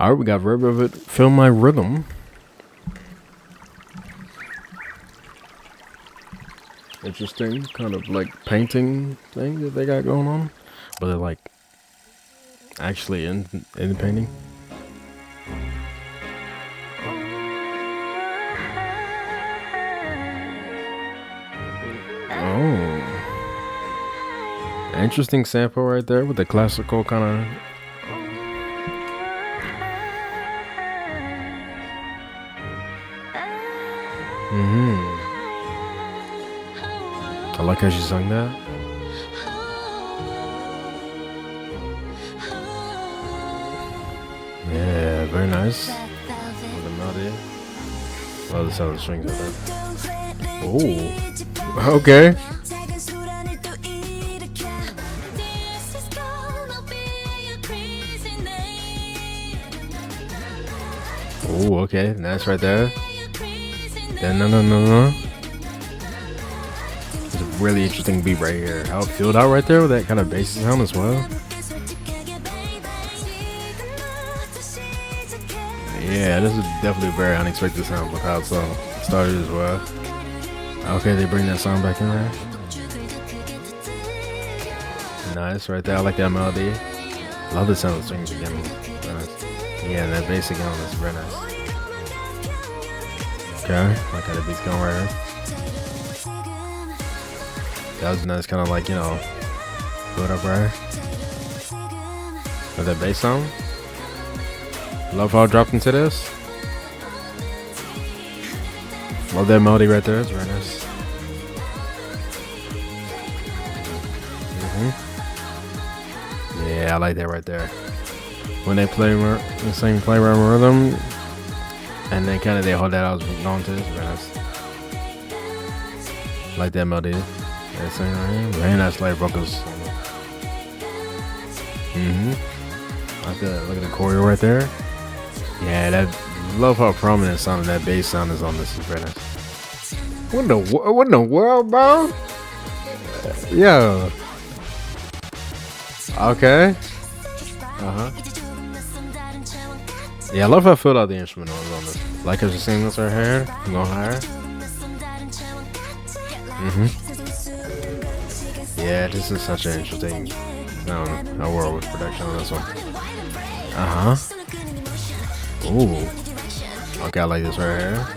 Alright, we got Reddit Feel My Rhythm. Interesting kind of like painting thing that they got going on. But they're like actually in the painting. Oh. Interesting sample right there with the classical kind of. I like how she sung that. Yeah, very nice. With the melody. Love the sound of the strings of that. Oh, okay. Oh, okay, nice right there. Yeah, no. It's a really interesting beat right here. How it filled out right there with that kind of bass sound as well. Yeah, this is definitely a very unexpected sound with how it started as well. Okay, they bring that sound back in there. Nice right there. I like that melody. Love the sound of the strings again. Nice. Yeah, that bass again is very nice. Okay, like how the beat's going right here. That was nice, kind of like, you know, put up right here. With that bass sound. Love how it dropped into this. Love that melody right there. It's very nice. Yeah, I like that right there. When they play the same play rhythm, and then kind of they hold that out going to this. Very nice. Like that melody. That sing right here. Very nice light vocals. Look at the choreo right there. Yeah, that. Love how prominent sound of that bass sound is on this. Is very nice. What in the world, bro? Yeah. Okay. Yeah, I love how I filled out the instrumentals on this. Like how she's singing this right here. I'm going higher. Yeah, this is such an interesting sound. A world with production on this one. Ooh. Okay, I like this right here.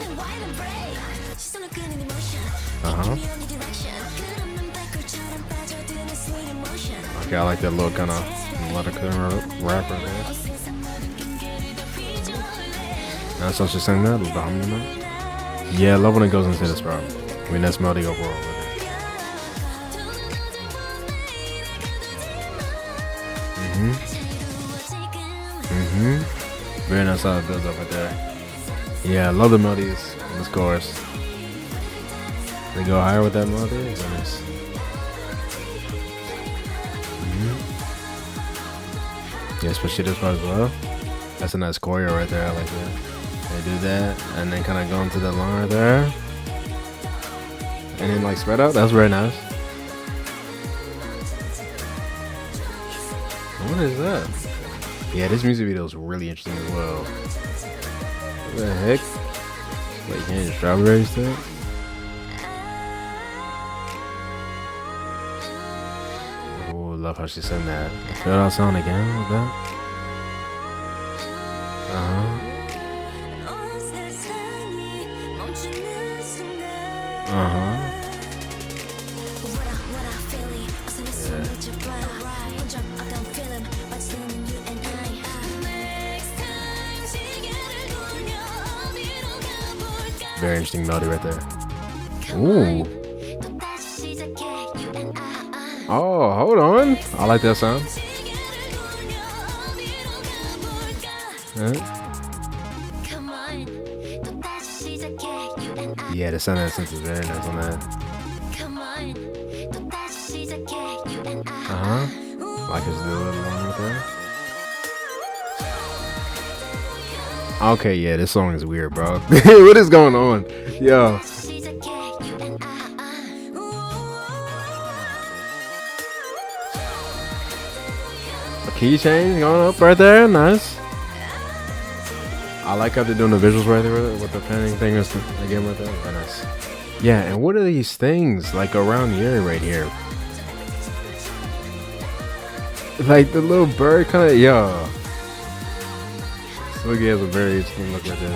Okay, I like that little kind of melodic rap right there. That's how she sang that. Yeah, I love when it goes into this, bro. I mean, that's melody overall. Very nice how it builds up right there. Yeah, I love the melodies in this chorus. They go higher with that melody. It's nice. Yeah, especially this part as well. That's a nice choreo right there. I like that. They do that and then kind of go into the line right there. And then like spread out. That's very nice. What is that? Yeah, this music video is really interesting as well. What the heck? Like candy strawberry stuff? Oh, love how she sang that. Feel that sound again with that. Very interesting melody right there. Ooh. Oh, hold on. I like that sound. Yeah, the sound of that sense is very nice on that. Like his little line right there. Okay, yeah, this song is weird, bro. What is going on? Yo. A key change going up right there. Nice. I like how they're doing the visuals right there with the panning thing again right there. Very nice. Yeah, and what are these things like around the area right here? Like the little bird kind of, yeah. Swiggy has a very interesting look right there.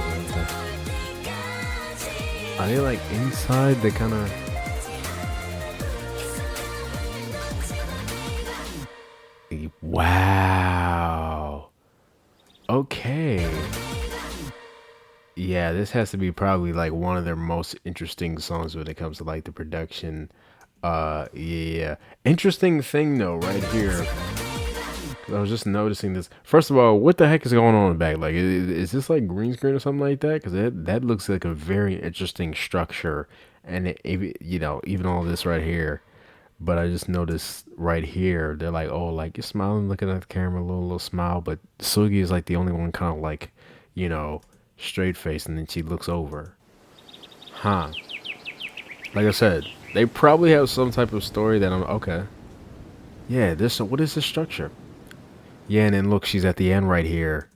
Are they like inside? They kind of. Wow. Okay. Yeah, this has to be probably like one of their most interesting songs when it comes to like the production. Yeah. Interesting thing though, right here. I was just noticing this. First of all, what the heck is going on in the back? Like, is this like green screen or something like that? Because that looks like a very interesting structure, and even all this right here. But I just noticed right here, they're like, oh, like you're smiling, looking at the camera, a little smile. But Sugi is like the only one kind of like, straight faced, and then she looks over. Huh. Like I said, they probably have some type of story that I'm okay. Yeah, what is this structure? Yeah, and then look, she's at the end right here.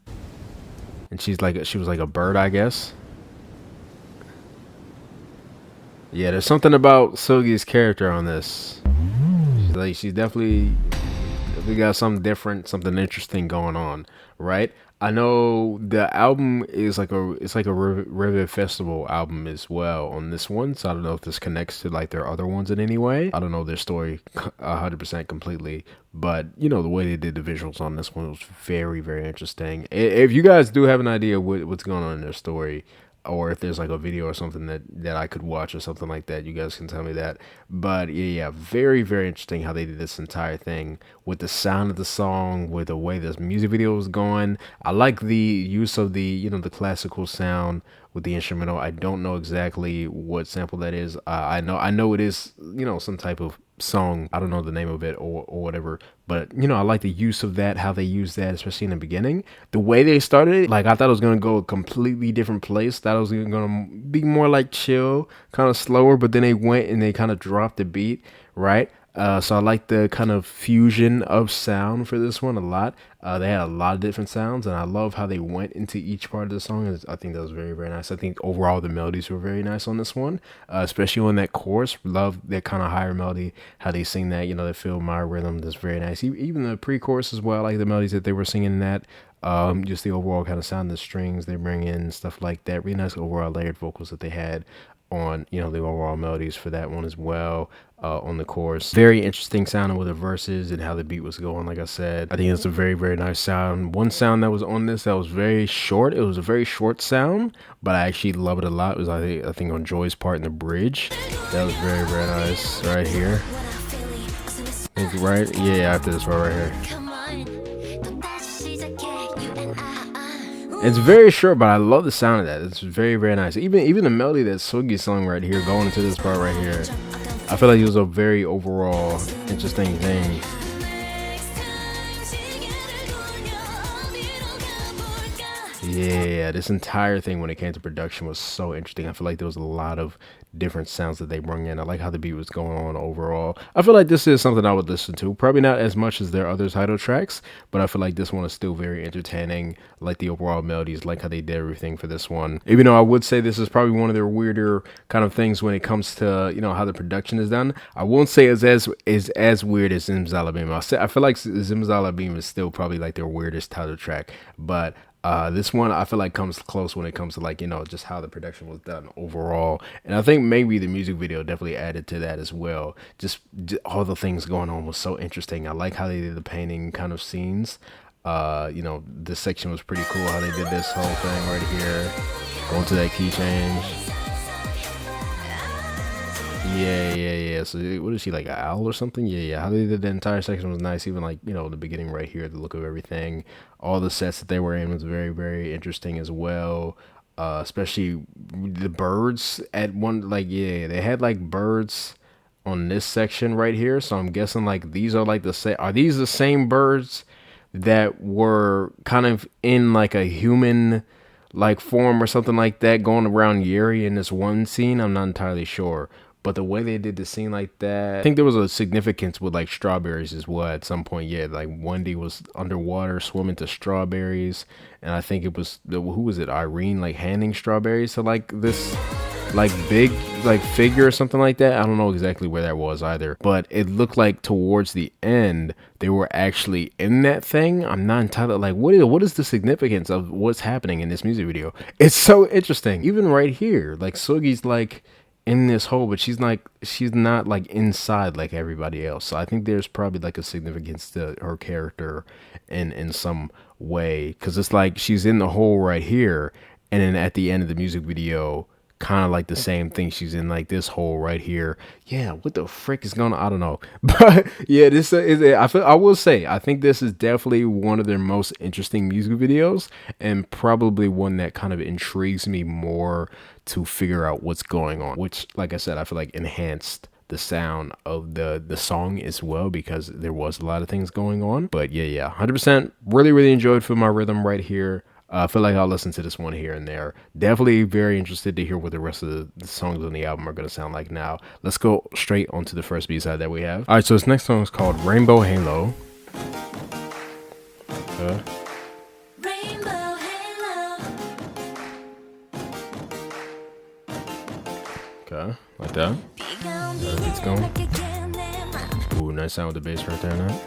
And she was like a bird, I guess. Yeah, there's something about Sugi's character on this. She's definitely got something different, something interesting going on, right? I know the album is like a River Festival album as well on this one, so I don't know if this connects to like their other ones in any way. I don't know their story 100% completely, but the way they did the visuals on this one was very, very interesting. If you guys do have an idea what's going on in their story, or if there's like a video or something that I could watch or something like that, you guys can tell me that. But yeah, very, very interesting how they did this entire thing with the sound of the song, with the way this music video was going. I like the use of the the classical sound with the instrumental. I don't know exactly what sample that is. I know it is some type of song. I don't know the name of it or whatever, but I like the use of that, how they use that, especially in the beginning. The way they started it, like I thought it was gonna go a completely different place. Thought it was gonna be more like chill, kind of slower, but then they went and they kind of dropped the beat, right? So I like the kind of fusion of sound for this one a lot. They had a lot of different sounds, and I love how they went into each part of the song. I think that was very, very nice. I think overall the melodies were very nice on this one, especially on that chorus. Love that kind of higher melody, how they sing that, they feel my rhythm. That's very nice. Even the pre-chorus as well, like the melodies that they were singing in that. Just the overall kind of sound, the strings they bring in, stuff like that. Really nice overall layered vocals that they had on the overall melodies for that one as well. On the chorus, very interesting sounding with the verses and how the beat was going. Like I said, I think it's a very, very nice sound. One sound that was on this that was very short, it was a very short sound, but I actually love it a lot. It was I think on Joy's part in the bridge. That was very, very nice right here. Right, yeah, after this part right here. It's very short, but I love the sound of that. It's very, very nice. Even the melody that Sugi sung right here, going into this part right here, I feel like it was a very overall interesting thing. Yeah, this entire thing when it came to production was so interesting. I feel like there was a lot of different sounds that they bring in. I like how the beat was going on overall. I feel like this is something I would listen to. Probably not as much as their other title tracks, but I feel like this one is still very entertaining. I like the overall melodies, like how they did everything for this one. Even though I would say this is probably one of their weirder kind of things when it comes to, how the production is done. I won't say it's as weird as Zimzalabim. I feel like Zimzalabim is still probably like their weirdest title track, but this one I feel like comes close when it comes to like just how the production was done overall, and I think maybe the music video definitely added to that as well. Just all the things going on was so interesting. I like how they did the painting kind of scenes. This section was pretty cool how they did this whole thing right here, going to that key change. Yeah. So what is she, like an owl or something? Yeah. How they did the entire section was nice. Even like, the beginning right here, the look of everything, all the sets that they were in was very, very interesting as well. Especially the birds at one, like, yeah, they had like birds on this section right here. So I'm guessing like these are like are these the same birds that were kind of in like a human like form or something like that going around Yuri in this one scene? I'm not entirely sure. but the way they did the scene like that, I think there was a significance with like strawberries as well at some point. Yeah, like Wendy was underwater swimming to strawberries, and I think it was who was it, Irene, like handing strawberries to like this like big like figure or something like that. I don't know exactly where that was either, but it looked like towards the end they were actually in that thing. I'm not entirely like what is the significance of what's happening in this music video. It's so interesting. Even right here, like Sugi's like in this hole, but she's not like inside like everybody else. So I think there's probably like a significance to her character in some way, because it's like she's in the hole right here, and then at the end of the music video, kind of like the same thing, she's in like this hole right here. Yeah, what the frick is going on? I don't know. But yeah, this is I will say I think this is definitely one of their most interesting music videos, and probably one that kind of intrigues me more to figure out what's going on, which, like I said, I feel like enhanced the sound of the song as well, because there was a lot of things going on. But yeah, 100% really enjoyed Feel My Rhythm right here. I feel like I'll listen to this one here and there. Definitely very interested to hear what the rest of the songs on the album are going to sound like now. Let's go straight onto the first B-side that we have. All right, so this next song is called Rainbow Halo. Okay, like that. It's going. Ooh, nice sound with the bass right there now.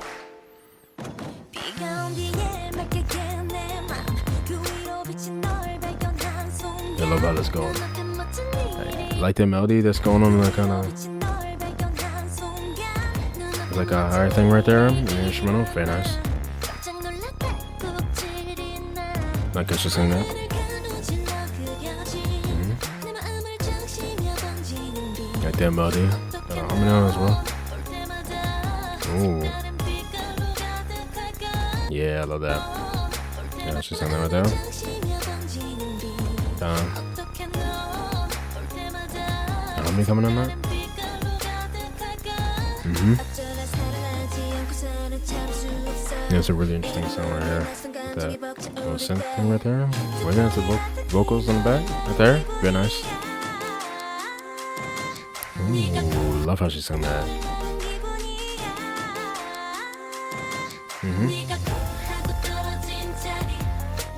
I love how this going. Hey, like the melody that's going on, that kind of like a higher thing right there. The instrumental, very nice. Like it's just sing that. Like that melody. Got a harmony on as well. Ooh. Yeah, I love that. Yeah, she's singing that right there. How many coming on that? Yeah, it's a really interesting song right here. That little synth thing right there. Right there, the vocals on the back right there. Very nice. Ooh, love how she sung that.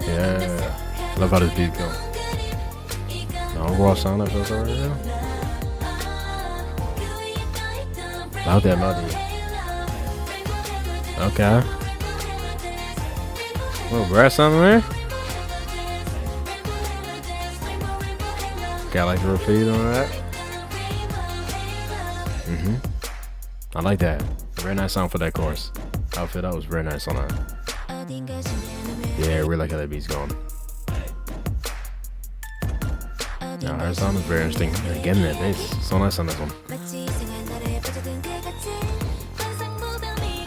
Yeah, love how this beat goes. The overall sound that feels right here. Love that melody. Okay. Little brass sound in there. Got like a repeat on that. I like that. Very nice sound for that chorus. Outfit, that was very nice on that. Yeah, I really like how that beat's going. Now, her sound is very interesting. And again, that bass, so nice on this one.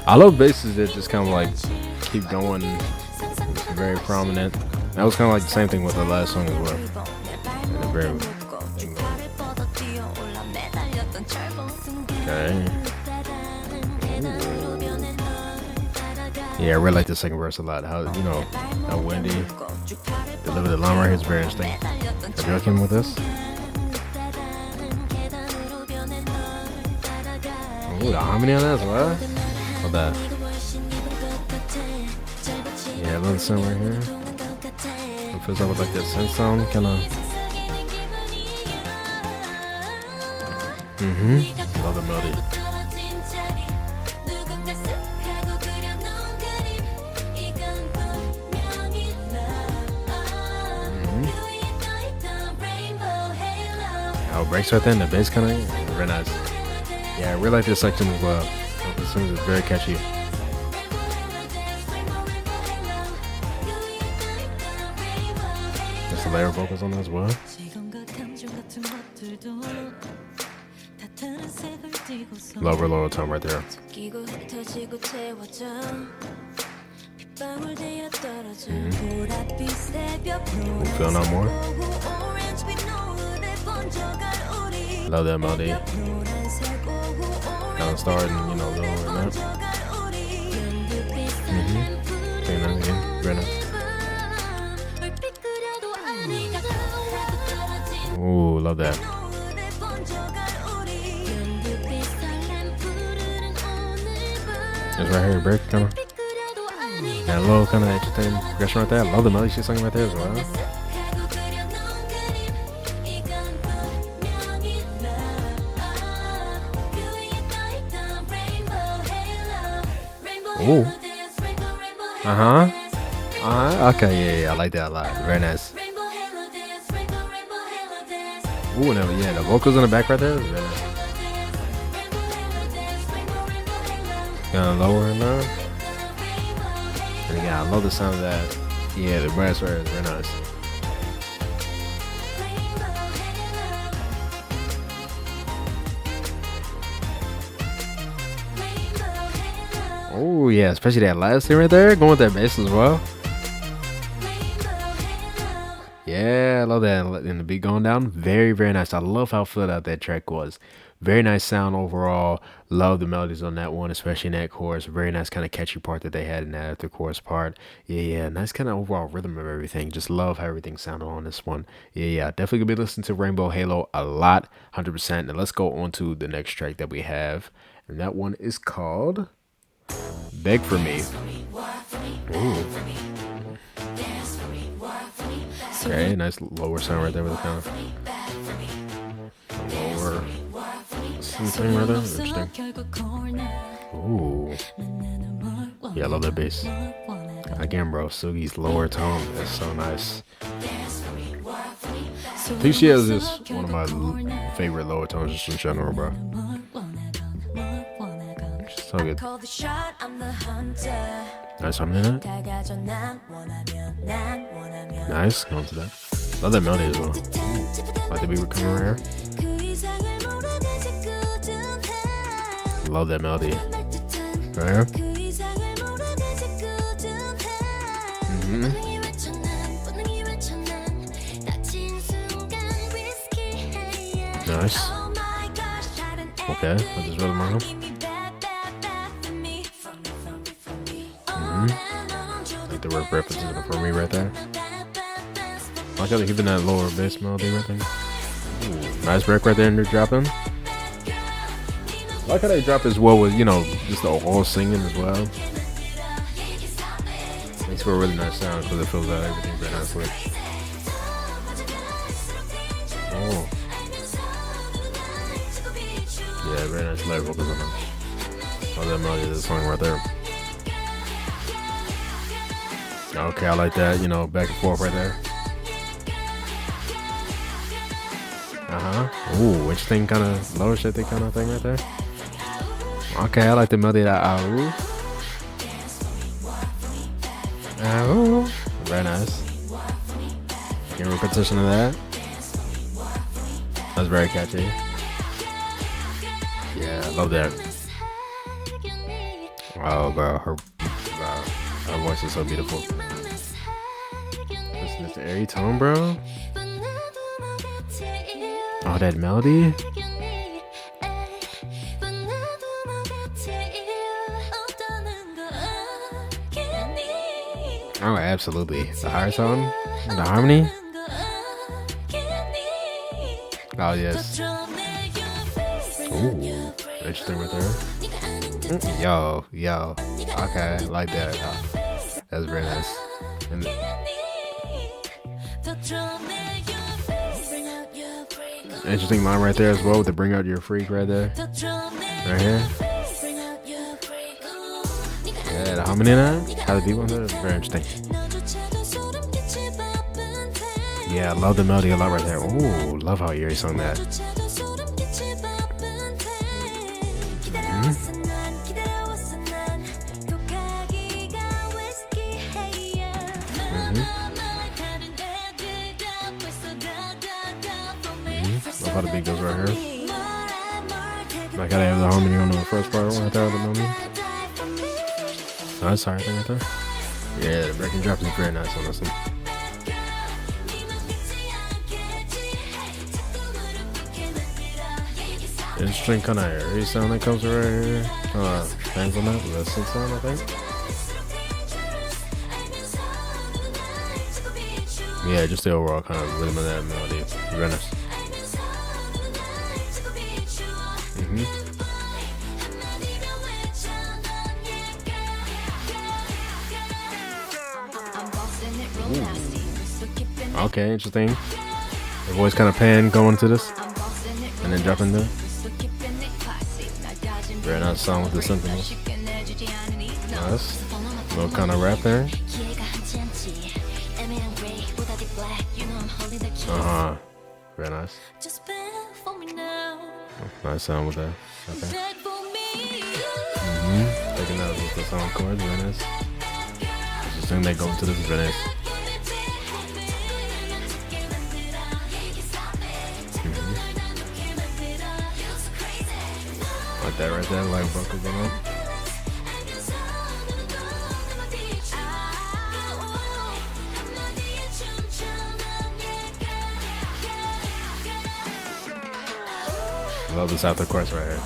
I love basses that just kind of like keep going. It's very prominent. That was kind of like the same thing with the last song as well. And very okay. Yeah, I really like the second verse a lot. How, you know, how Wendy delivered the line right here is very interesting. Are you okay with this? Ooh, the harmony on that as well. Love that. Yeah, I love the sound right here. It feels like with like that synth sound, kind of. Love the melody. How it breaks right there, and the bass kind of very nice. Yeah, I really like this section as well. This song is very catchy. There's the layer of vocals on that as well. Love her lower tone right there. Feel no more. Love that melody. Kind of starting, you know, lower and up. Very nice again. Very nice. Ooh, love that. It's right here, break kind of. And a little kind of interesting progression right there. I love the melody she's singing right there as well. Ooh. Okay, yeah, I like that a lot. Very nice. Ooh, no, yeah, the vocals in the back right there. Very nice. Gonna lower it now. And again, I love the sound of that. Yeah, the brass right is very nice. Oh yeah, especially that last thing right there, going with that bass as well. Yeah, I love that. And the beat going down, very, very nice. I love how filled out that track was. Very nice sound overall. Love the melodies on that one, especially in that chorus. Very nice kind of catchy part that they had in that after chorus part. Yeah, nice kind of overall rhythm of everything. Just love how everything sounded on this one. Yeah, definitely gonna be listening to Rainbow Halo a lot, 100%. And let's go on to the next track that we have, and that one is called Beg For Me. Ooh. Okay, nice lower sound right there with the kind of lower something right there. Interesting. Ooh. Yeah, I love that bass. Again, bro, Sugi's lower tone is so nice. I think she has this one of my favorite lower tones just in general, bro. She's so good. Nice harmony in it. Nice, going to that. Love that melody as well. Like the beat we're coming right here. Love that melody. Right here. Nice. Okay, let this rhythm on. Like the rough references for me right there. I like how they're keeping that lower bass melody right there. Ooh, nice break right there and they're dropping. I like how they drop as well with, you know, just the whole singing as well. Makes for a really nice sound because it fills out everything very nicely. Oh. Yeah, very nice light vocals on them. Oh, that melody of the song right there. Okay, I like that, you know, back and forth right there. Ooh, interesting kind of lower shifty kind of thing right there. Okay, I like the melody of that ahoo. Ahoo. Very nice. Get a repetition of that. That's very catchy. Yeah, I love that. Oh, bro, her voice is so beautiful. Listen to the airy tone, bro. Oh, that melody. Oh, absolutely. The higher tone, the harmony. Oh, yes. Ooh, interesting right there. Yo. Okay, I like that. That's very nice. And interesting line right there as well with the bring out your freak right there. Right here. Yeah, the harmony in that. How the beat on there is very interesting. Yeah, I love the melody a lot right there. Ooh, love how Yuri sung that. Love how the beat goes right here. I gotta have the harmony on the first part right there with the melody. Nice higher thing right there. Yeah, the break and drop is very nice on this one. Interesting kind of airy sound that comes right here. Hands on that, the synth sound, I think. Yeah, just the overall kind of rhythm of that melody. Very nice. Okay, interesting. The voice kind of pan going to this, and then dropping there. Very nice song with the symphony. Nice. A little kind of rap there. Very nice. Nice sound with that. Okay. Taking out with the song chords. Very nice. Just think they go into this. Very nice. Like that right there, like vocal going on. Love this after chorus right here.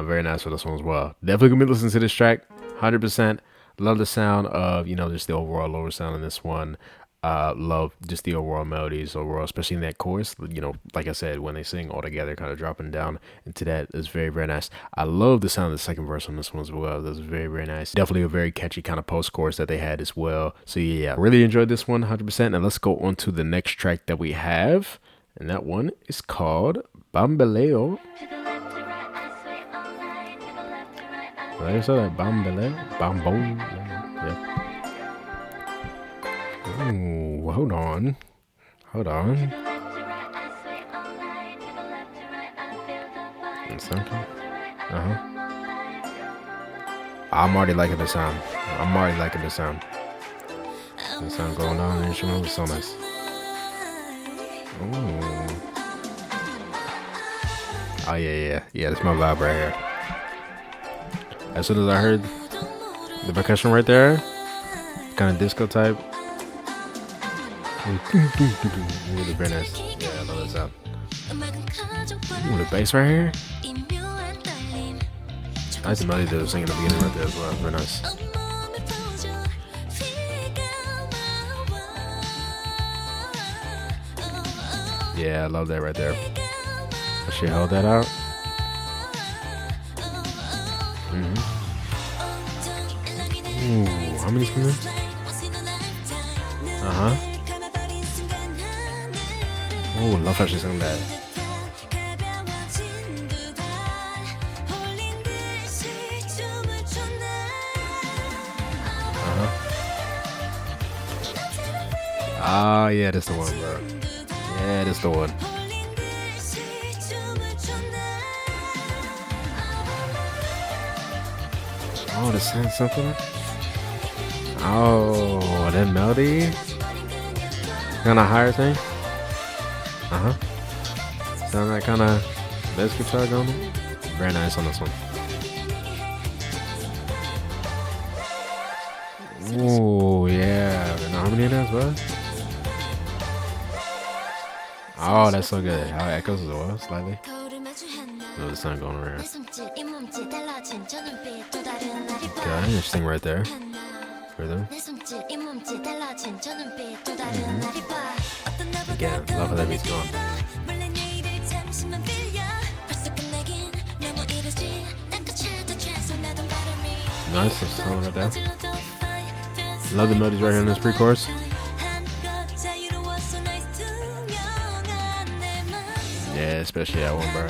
Very nice for this one as well. Definitely gonna be listening to this track, 100%. Love the sound of, you know, just the overall lower sound in this one. Love just the overall melodies overall, especially in that chorus. You know, like I said, when they sing all together, kind of dropping down into that is very, very nice. I love the sound of the second verse on this one as well. That's very, very nice. Definitely a very catchy kind of post chorus that they had as well. So yeah, really enjoyed this one, 100%. And let's go on to the next track that we have, and that one is called BAMBOLEO. Did I say that? BAMBOLEO? BAMBOLEO. Yeah. Ooh, hold on. Hold on. Something. I'm already liking the sound. The sound going on in the instrument was so nice. Ooh. Oh yeah. That's my vibe right here. As soon as I heard the percussion right there, kind of disco type. Really very nice. Yeah, I love that sound. Ooh, the bass right here. Nice melody they were singing at the beginning right there as well. Very nice. Yeah, I love that right there. I should hold that out. Ooh, how many screens? Oh, love how she sang that. Ah, yeah, that's the one, bro. Yeah, that's the one. Oh, the sound something. Oh, that melody. Kind of higher thing. Sound that kind of bass guitar going on. Very nice on this one. Ooh, yeah. You know how many of those was? Oh, that's so good. How it echoes as well, slightly. Oh, the sound going around. Okay, interesting right there. Rhythm. Again, love how that beat's going. Nice, that's sound right there. Love the melodies right here in this pre-chorus. Yeah, especially that one, bro.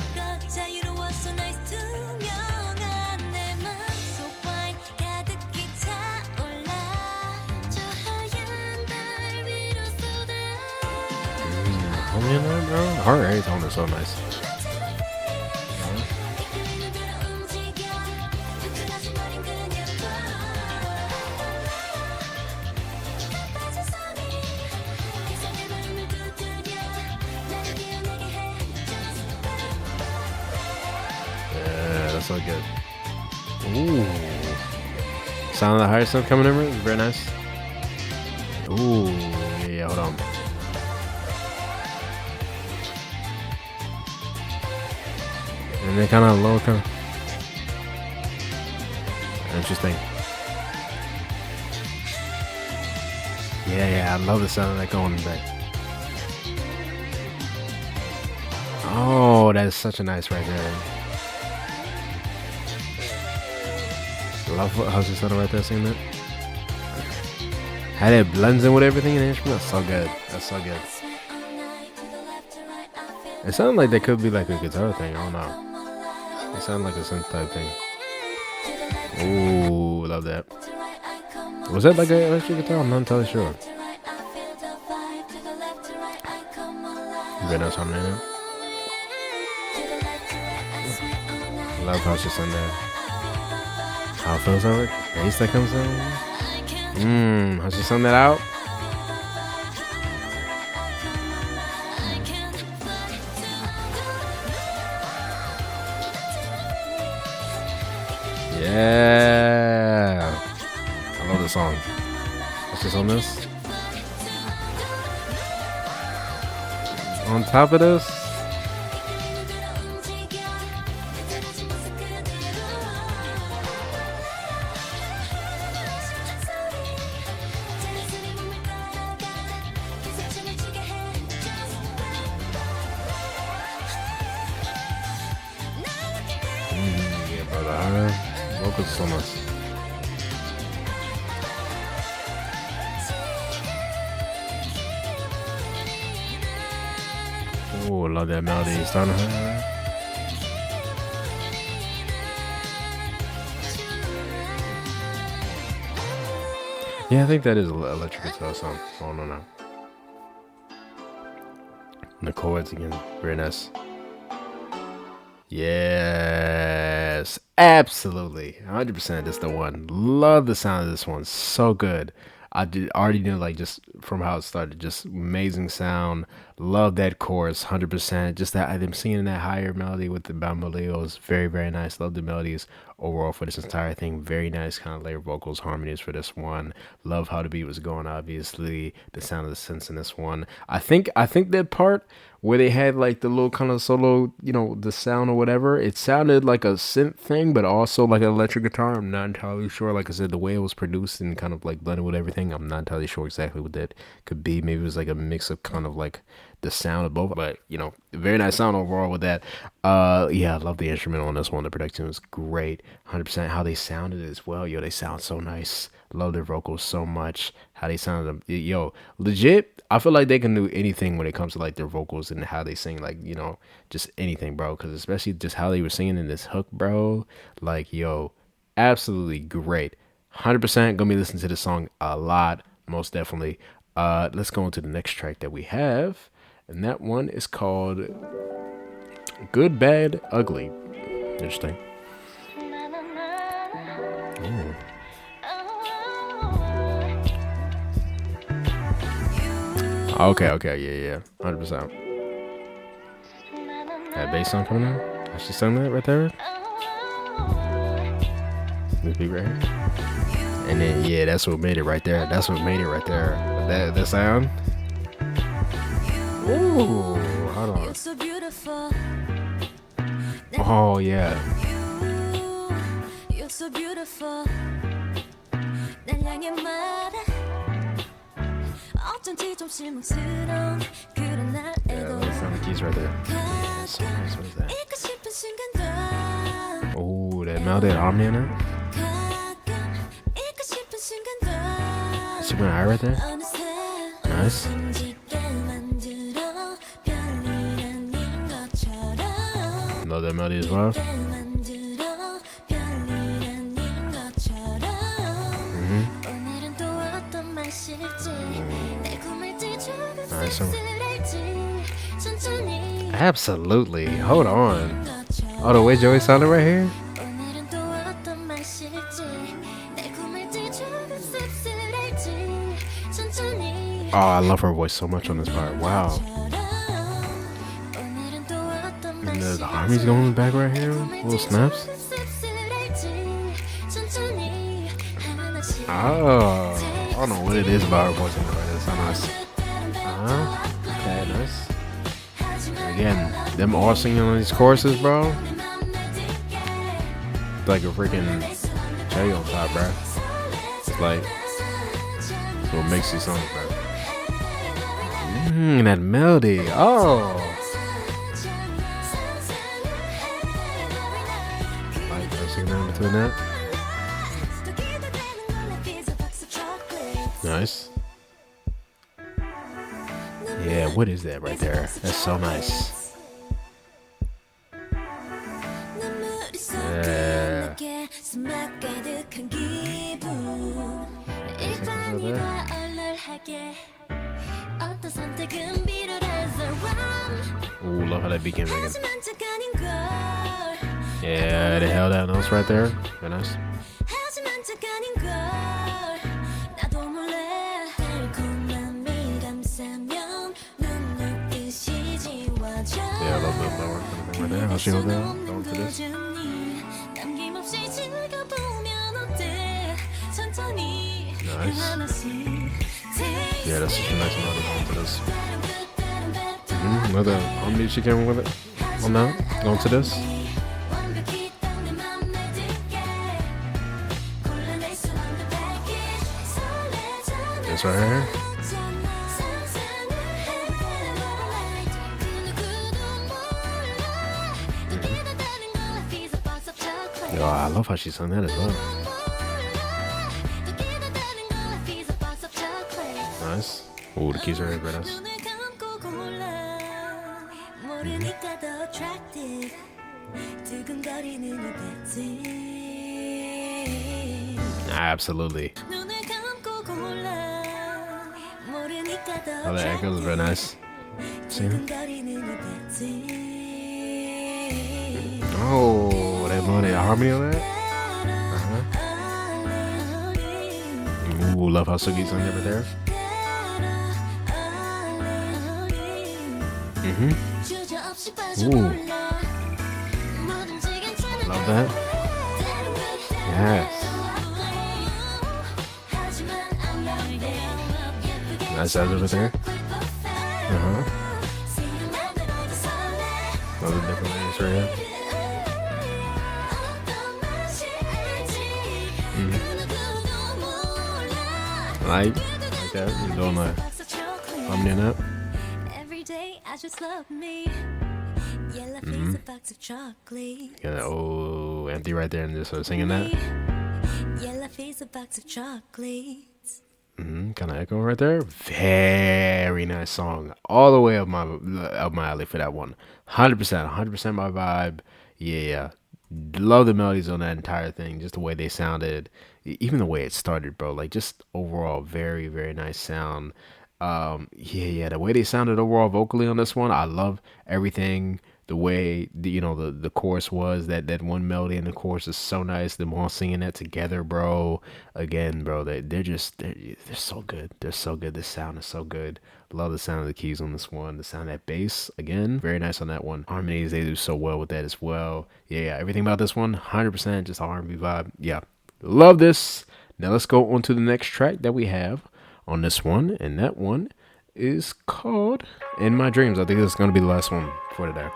Heart rate tone is so nice. Yeah, that's so good. Ooh. Sound of the higher stuff coming in, very nice. Ooh, yeah, hold on. And then kind of low, kind of interesting. Yeah, I love the sound of that going back. Oh, that is such a nice right there. Love how she sounded right there singing that. How that blends in with everything in the instrument. That's so good. That's so good. It sounded like that could be like a guitar thing. I don't know. It sounded like a synth type thing. Ooh, love that. Was that like an electric guitar? I'm not entirely sure. Very nice harmony now. Love how she sang that. How it feels like bass that comes in. How she sung that out. Yeah, I love this song. What's this on this? On top of this, yeah, brother, vocals so much. Oh, I love that melody. Starting to yeah, I think that is electric guitar song. Oh no. And the chords again, very nice. Yes, absolutely, 100%. That's the one. Love the sound of this one. So good. Already knew, like, just from how it started, just amazing sound. Love that chorus, 100%. Just that I'm singing that higher melody with the BAMBOLEOs, very, very nice. Love the melodies overall for this entire thing. Very nice kind of layered vocals, harmonies for this one. Love how the beat was going. Obviously, the sound of the synths in this one. I think that part where they had like the little kind of solo, the sound or whatever, it sounded like a synth thing, but also like an electric guitar. I'm not entirely sure. Like I said, the way it was produced and kind of like blended with everything, I'm not entirely sure exactly what that could be. Maybe it was like a mix of kind of like the sound of both, but very nice sound overall with that. Yeah, I love the instrumental on this one. The production was great. 100%. How they sounded as well. Yo, they sound so nice. Love their vocals so much. How they sounded. Yo, legit. I feel like they can do anything when it comes to like their vocals and how they sing, like, just anything, bro. Because especially just how they were singing in this hook, bro. Like, yo, absolutely great. 100% gonna be listening to this song a lot, most definitely. Let's go on to the next track that we have, and that one is called Good, Bad, Ugly. Interesting. Ooh. Okay, yeah, 100%. That bass song coming out. I should sing that right there. This beat right here. And then yeah, that's what made it right there. That sound. Ooh, hold on. Oh yeah. You're so beautiful. Yeah, that's on the keys right there. So nice. What is that? Oh, that melody, that harmony in there. Super high right there. Nice. Love that melody as well. Nice. Absolutely. Hold on. Oh, the way Joey sounded right here. Oh, I love her voice so much on this part. Wow. And the harmony's going in the back right here. Little snaps. Oh, I don't know what it is about her voice. It's so nice. Okay, nice. Again, them all singing on these choruses, bro. It's like a freaking cherry on top, bro. It's like what makes these songs, bro. That melody. Oh, singing in between that. Nice. Yeah, what is that right there? That's so nice. Yeah. Ooh, love how that beat came again. Yeah, they held that notes right there. Very nice. Yeah, a little bit lower right there. How she hold that? Going to this. Nice. Yeah, that's such a nice amount of going to this. Another harmony she came with it. On that. Going to this. This right here. Yo, I love how she sung that as well. Nice. Ooh, the keys are very nice. Absolutely. Oh, the echo is very nice. See that? Oh, that money, harmony on that? Ooh, love how Sugi's on over there. Ooh. Love that. Yes. Nice out over there. Another different layers right here. Like that. You're doing a harmony on that. Yeah, oh, empty right there and just sort of singing that. Kind of echo right there. Very nice song. All the way up my alley for that one. 100% my vibe. Yeah. Love the melodies on that entire thing. Just the way they sounded. Even the way it started, bro. Like, just overall, very, very nice sound. Yeah. The way they sounded overall vocally on this one. I love everything. The way the chorus was, that one melody in the chorus is so nice. Them all singing that together, bro. Again, bro, they're so good. They're so good. The sound is so good. Love the sound of the keys on this one. The sound of that bass, again, very nice on that one. Harmonies, they do so well with that as well. Yeah, everything about this one, 100% just a R&B vibe. Yeah, love this. Now let's go on to the next track that we have on this one, and that one is called In My Dreams. I think this is going to be the last one for today.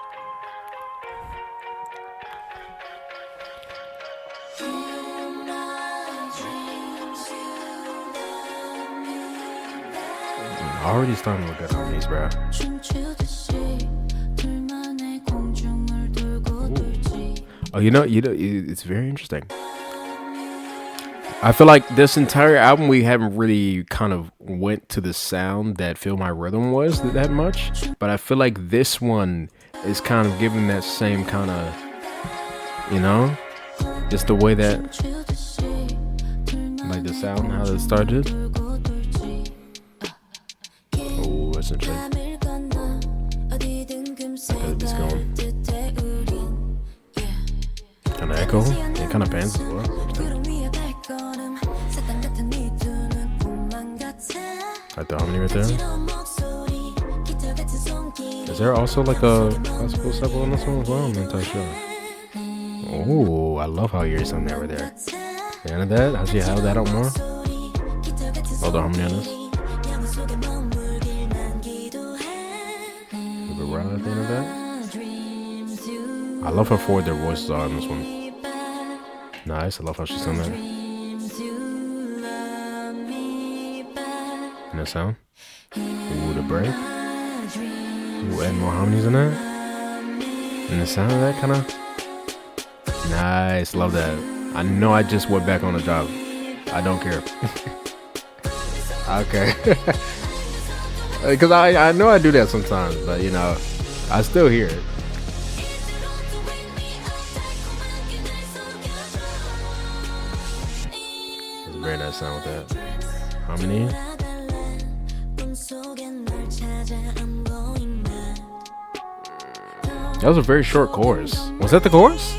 Already starting with good harmonies, bro. Oh, it's very interesting. I feel like this entire album we haven't really kind of went to the sound that Feel My Rhythm was that much, but I feel like this one is kind of giving that same kind of, just the way that, like the sound, how it started. Essentially. It's going. Kind of echo. It kind of pans as well. Got the harmony right there. Is there also like a classical sample on this one as well? I'm not entirely sure. Oh, I love how you're on that right there. And that, how she held that out more. Love the harmony on this. Right at the end of that. I love how forward their voices are on this one. Nice. I love how she's on that. And that sound. Ooh, the break. Ooh, add more harmonies in that. And the sound of that kind of Nice, love that. I know I just went back on the job. I don't care. Okay. Because I know I do that sometimes, but you know, I still hear it. It's a very nice sound with that harmony. That was a very short chorus. Was that the chorus?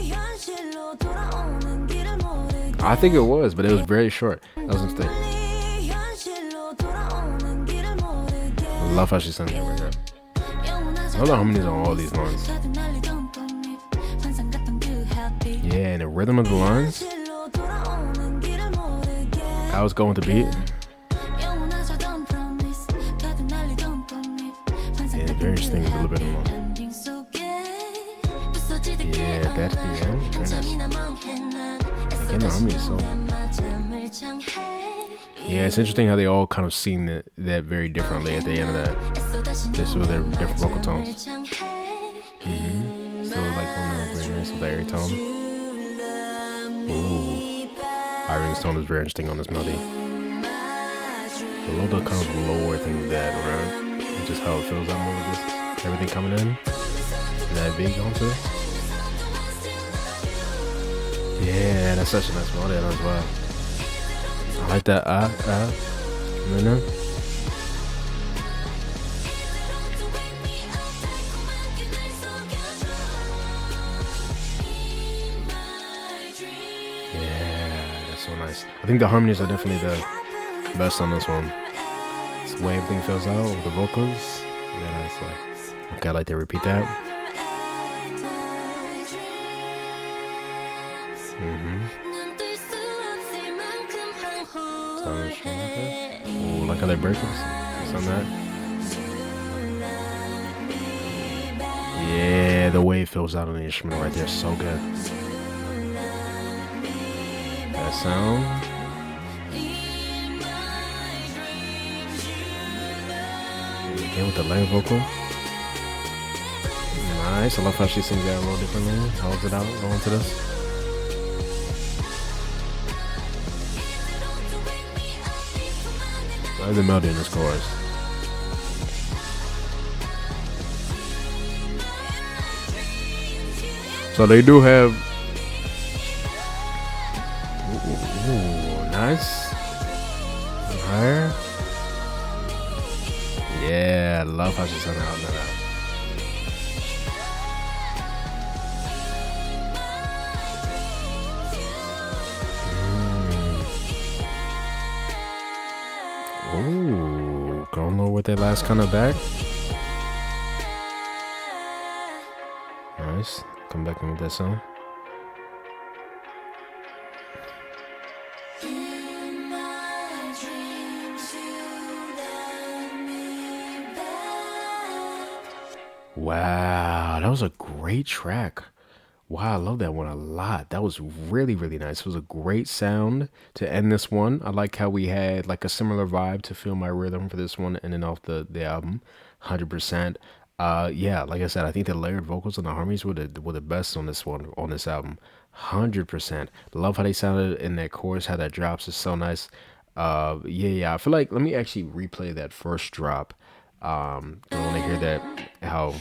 I think it was, but it was very short. That was a mistake. I love how she sang that right there. I love the harmonies on all these lines. Yeah, and the rhythm of the lines. I was going with the beat. Yeah, very interesting, a little bit more. Yeah, that's the end. Very nice. Again, the harmony is so. Yeah, it's interesting how they all kind of sing that very differently at the end of that. Just with their different vocal tones. So like one of very nice with the airy tone. Ooh. Irene's tone is very interesting on this melody. I love the kind of lower thing with that, right? And just how it feels out more with this. Everything coming in. And that beat going to it. Yeah, that's such a nice melody as well. I like that you know? Yeah, that's so nice. I think the harmonies are definitely the best on this one. It's the way everything fills out with the vocals. Yeah, that's like, okay, I like to repeat that. Ooh, like how they break us. On that. Yeah, the way it fills out on the instrument right there is so good. That sound. Again with the layer vocal. Nice. I love how she sings that a little differently. Holds it out going to this. I like the melody in this chorus. So they do have. Ooh, nice. Higher. Yeah, I love how she sang out that out. Ooh, going low with that last kind of back. Nice. Come back in with that song. Wow, that was a great track. Wow, I love that one a lot. That was really, really nice. It was a great sound to end this one. I like how we had like a similar vibe to Feel My Rhythm for this one and then off the album. 100%. Yeah, like I said, I think the layered vocals and the harmonies were the best on this one, on this album. 100%. Love how they sounded in that chorus, how that drops is so nice. Yeah, I feel like let me actually replay that first drop. I want to hear that how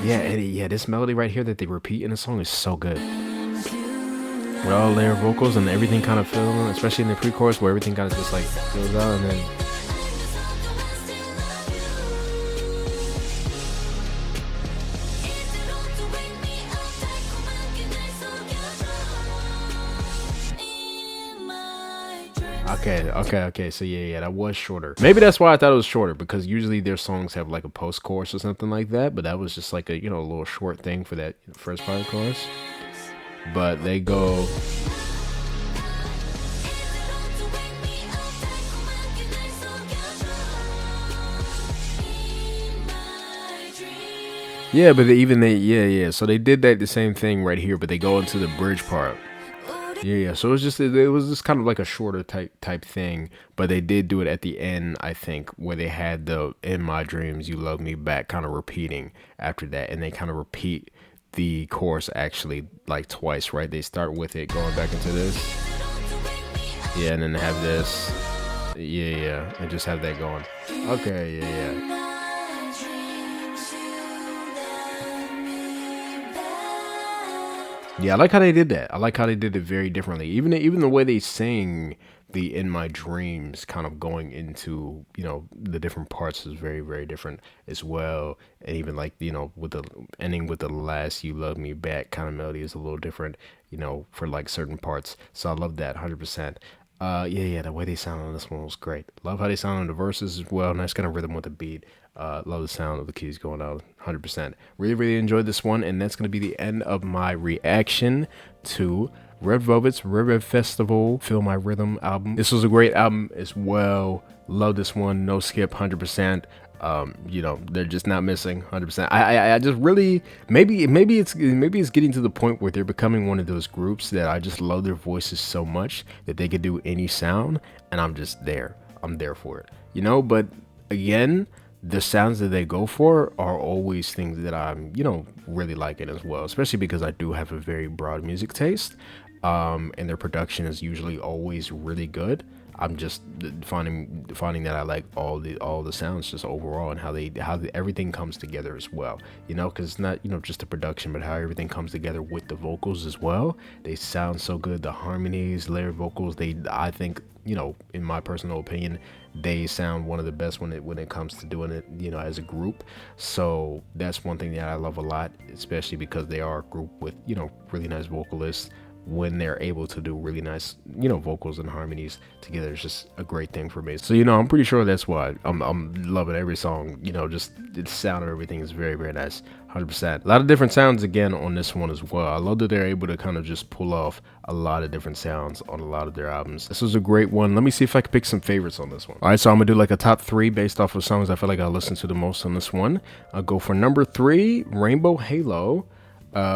yeah, this melody right here that they repeat in the song is so good. With all layer vocals and everything kind of filling, especially in the pre-chorus where everything kind of just like fills out and then. Okay. So yeah, that was shorter. Maybe that's why I thought it was shorter because usually their songs have like a post-chorus or something like that. But that was just like a a little short thing for that first part of the chorus. But they go. Yeah, but yeah. So they did that the same thing right here, but they go into the bridge part. Yeah. So it was just kind of like a shorter type thing, but they did do it at the end, I think, where they had the "In My Dreams, You Love Me Back" kind of repeating after that, and they kind of repeat the chorus actually like twice, right? They start with it going back into this, yeah, and then have this, yeah, and just have that going. Okay, yeah. Yeah, I like how they did that. I like how they did it very differently. Even the way they sing the "In My Dreams" kind of going into, the different parts is very, very different as well. And even like, with the ending with the "Last You Love Me Back" kind of melody is a little different, for like certain parts. So I love that 100%. Yeah, the way they sound on this one was great. Love how they sound on the verses as well. Nice kind of rhythm with the beat. Love the sound of the keys going out 100%. Really, really enjoyed this one. And that's going to be the end of my reaction to Red Velvet's Red Red Festival Feel My Rhythm album. This was a great album as well. Love this one. No skip, 100%. They're just not missing 100%. I just really, maybe it's getting to the point where they're becoming one of those groups that I just love their voices so much that they could do any sound and I'm just there. I'm there for it, but again, the sounds that they go for are always things that I'm, really liking as well, especially because I do have a very broad music taste, and their production is usually always really good. I'm just finding that I like all the sounds just overall, and how everything comes together as well, because it's not, just the production, but how everything comes together with the vocals as well. They sound so good. The harmonies, layered vocals, I think, in my personal opinion, they sound one of the best when it comes to doing it, as a group. So that's one thing that I love a lot, especially because they are a group with, really nice vocalists. When they're able to do really nice, vocals and harmonies together, it's just a great thing for me. So, I'm pretty sure that's why I'm loving every song. Just the sound of everything is very, very nice. 100%. A lot of different sounds again on this one as well. I love that they're able to kind of just pull off a lot of different sounds on a lot of their albums. This was a great one. Let me see if I can pick some favorites on this one. All right, so I'm gonna do like a top 3 based off of songs I feel like I listen to the most on this one. I'll go for number 3, Rainbow Halo.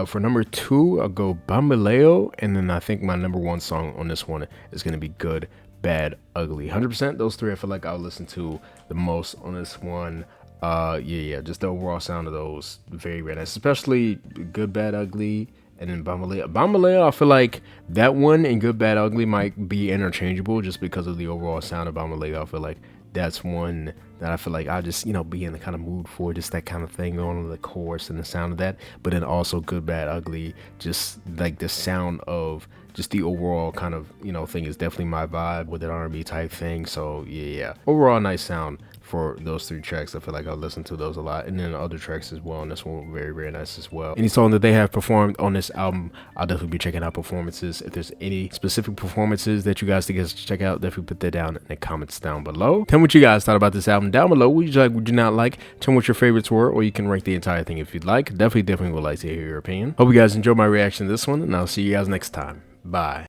For number 2, I'll go BAMBOLEO, and then I think my number 1 song on this one is going to be Good, Bad, Ugly. 100%, those 3 I feel like I'll listen to the most on this one. Yeah, just the overall sound of those, very, very nice, especially Good, Bad, Ugly, and then BAMBOLEO. BAMBOLEO, I feel like that one and Good, Bad, Ugly might be interchangeable just because of the overall sound of BAMBOLEO. I feel like that's one that I feel like I just, be in the kind of mood for, just that kind of thing going on, the chorus and the sound of that. But then also Good, Bad, Ugly, just like the sound of just the overall kind of, thing is definitely my vibe with an R&B type thing. So yeah, overall nice sound for those 3 tracks. I feel like I'll listen to those a lot, and then other tracks as well, and this one was very, very nice as well. Any song that they have performed on this album, I'll definitely be checking out performances. If there's any specific performances that you guys think I should check out, definitely put that down in the comments down below. Tell me what you guys thought about this album down below. What you like, would you not like? Tell me what your favorites were, or you can rank the entire thing if you'd like. Definitely would like to hear your opinion. Hope you guys enjoyed my reaction to this one, and I'll see you guys next time. Bye.